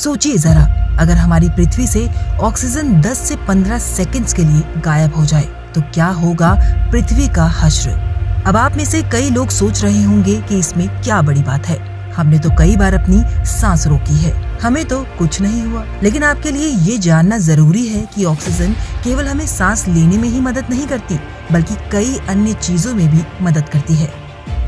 सोचिए जरा, अगर हमारी पृथ्वी से ऑक्सीजन 10 से 15 सेकंड्स के लिए गायब हो जाए तो क्या होगा पृथ्वी का हश्र। अब आप में से कई लोग सोच रहे होंगे कि इसमें क्या बड़ी बात है, हमने तो कई बार अपनी सांस रोकी है, हमें तो कुछ नहीं हुआ। लेकिन आपके लिए ये जानना जरूरी है कि ऑक्सीजन केवल हमें सांस लेने में ही मदद नहीं करती, बल्कि कई अन्य चीजों में भी मदद करती है।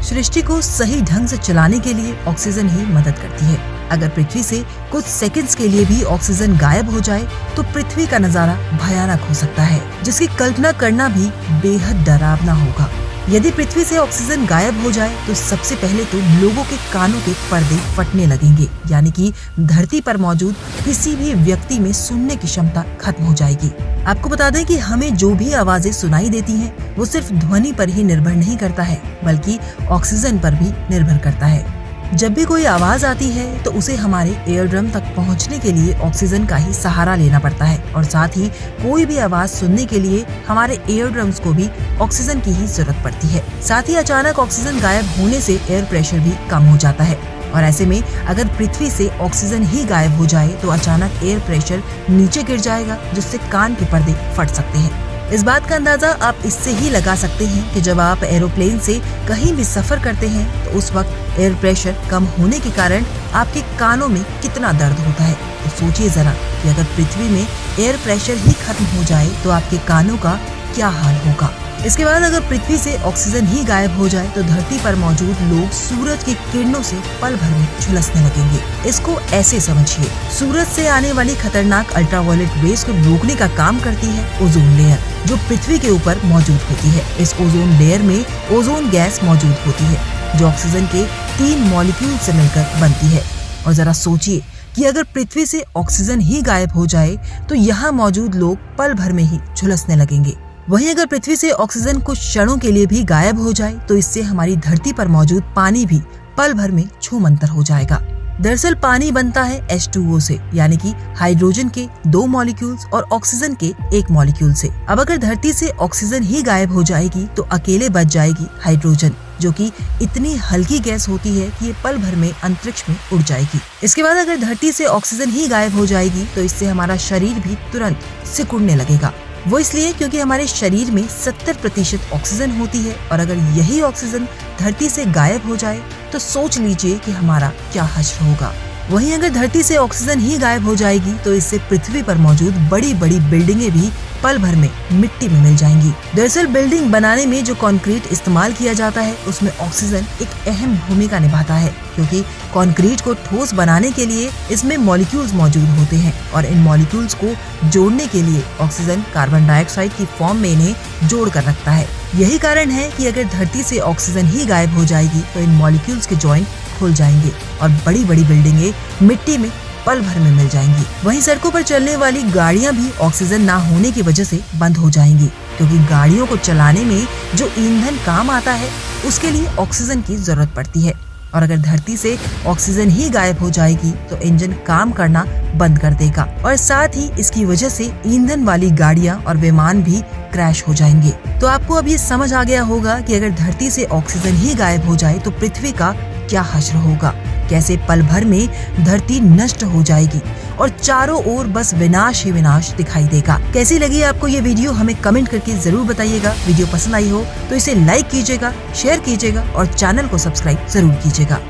सृष्टि को सही ढंग से चलाने के लिए ऑक्सीजन ही मदद करती है। अगर पृथ्वी से कुछ सेकंड्स के लिए भी ऑक्सीजन गायब हो जाए तो पृथ्वी का नजारा भयानक हो सकता है, जिसकी कल्पना करना भी बेहद डरावना होगा। यदि पृथ्वी से ऑक्सीजन गायब हो जाए तो सबसे पहले तो लोगों के कानों के पर्दे फटने लगेंगे, यानी कि धरती पर मौजूद किसी भी व्यक्ति में सुनने की क्षमता खत्म हो जाएगी। आपको बता दें कि हमें जो भी आवाजें सुनाई देती हैं, वो सिर्फ ध्वनि पर ही निर्भर नहीं करता है, बल्कि ऑक्सीजन पर भी निर्भर करता है। जब भी कोई आवाज आती है तो उसे हमारे एयर ड्रम तक पहुंचने के लिए ऑक्सीजन का ही सहारा लेना पड़ता है, और साथ ही कोई भी आवाज सुनने के लिए हमारे एयर ड्रम्स को भी ऑक्सीजन की ही जरूरत पड़ती है। साथ ही अचानक ऑक्सीजन गायब होने से एयर प्रेशर भी कम हो जाता है, और ऐसे में अगर पृथ्वी से ऑक्सीजन ही गायब हो जाए तो अचानक एयर प्रेशर नीचे गिर जाएगा, जिससे कान के पर्दे फट सकते हैं। इस बात का अंदाजा आप इससे ही लगा सकते हैं कि जब आप एरोप्लेन से कहीं भी सफर करते हैं तो उस वक्त एयर प्रेशर कम होने के कारण आपके कानों में कितना दर्द होता है। तो सोचिए जरा कि अगर पृथ्वी में एयर प्रेशर ही खत्म हो जाए तो आपके कानों का क्या हाल होगा। इसके बाद अगर पृथ्वी से ऑक्सीजन ही गायब हो जाए तो धरती पर मौजूद लोग सूरज की किरणों से पल भर में झुलसने लगेंगे। इसको ऐसे समझिए, सूरज से आने वाली खतरनाक अल्ट्रावायलेट रेज को रोकने का काम करती है ओजोन लेयर, जो पृथ्वी के ऊपर मौजूद होती है। इस ओजोन लेयर में ओजोन गैस मौजूद होती है, जो ऑक्सीजन के 3 मॉलिक्यूल से मिलकर बनती है। और जरा सोचिए कि अगर पृथ्वी से ऑक्सीजन ही गायब हो जाए तो यहाँ मौजूद लोग पल भर में ही झुलसने लगेंगे। वहीं अगर पृथ्वी से ऑक्सीजन कुछ क्षणों के लिए भी गायब हो जाए तो इससे हमारी धरती पर मौजूद पानी भी पल भर में छूमंतर हो जाएगा। दरअसल पानी बनता है H2O से, यानी कि हाइड्रोजन के 2 मॉलिक्यूल्स और ऑक्सीजन के 1 मॉलिक्यूल से। अब अगर धरती से ऑक्सीजन ही गायब हो जाएगी तो अकेले बच जाएगी हाइड्रोजन, जो कि इतनी हल्की गैस होती है कि ये पल भर में अंतरिक्ष में उड़ जाएगी। इसके बाद अगर धरती से ऑक्सीजन ही गायब हो जाएगी तो इससे हमारा शरीर भी तुरंत सिकुड़ने लगेगा। वो इसलिए क्योंकि हमारे शरीर में 70% ऑक्सीजन होती है, और अगर यही ऑक्सीजन धरती से गायब हो जाए तो सोच लीजिए कि हमारा क्या हश्र होगा। वहीं अगर धरती से ऑक्सीजन ही गायब हो जाएगी तो इससे पृथ्वी पर मौजूद बड़ी बड़ी बिल्डिंगें भी पल भर में मिट्टी में मिल जाएंगी। दरअसल बिल्डिंग बनाने में जो कंक्रीट इस्तेमाल किया जाता है उसमें ऑक्सीजन एक अहम भूमिका निभाता है, क्योंकि कंक्रीट को ठोस बनाने के लिए इसमें मॉलिक्यूल्स मौजूद होते हैं, और इन मॉलिक्यूल्स को जोड़ने के लिए ऑक्सीजन कार्बन डाइऑक्साइड की फॉर्म में इन्हें जोड़ कर रखता है। यही कारण है कि अगर धरती से ऑक्सीजन ही गायब हो जाएगी तो इन मॉलिक्यूल्स के जॉइंट खुल जाएंगे और बड़ी बड़ी बिल्डिंगें मिट्टी में पल भर में मिल जाएंगी। वहीं सड़कों पर चलने वाली गाड़ियां भी ऑक्सीजन ना होने की वजह से बंद हो जाएंगी, क्योंकि गाड़ियों को चलाने में जो ईंधन काम आता है उसके लिए ऑक्सीजन की जरूरत पड़ती है। और अगर धरती से ऑक्सीजन ही गायब हो जाएगी तो इंजन काम करना बंद कर देगा, और साथ ही इसकी वजह से ईंधन वाली गाड़ियां और विमान भी क्रैश हो जाएंगे। तो आपको अब ये समझ आ गया होगा कि अगर धरती से ऑक्सीजन ही गायब हो जाए तो पृथ्वी का क्या हश्र होगा, कैसे पल भर में धरती नष्ट हो जाएगी और चारों ओर बस विनाश ही विनाश दिखाई देगा। कैसी लगी आपको ये वीडियो, हमें कमेंट करके जरूर बताइएगा। वीडियो पसंद आई हो तो इसे लाइक कीजिएगा, शेयर कीजिएगा और चैनल को सब्सक्राइब जरूर कीजिएगा।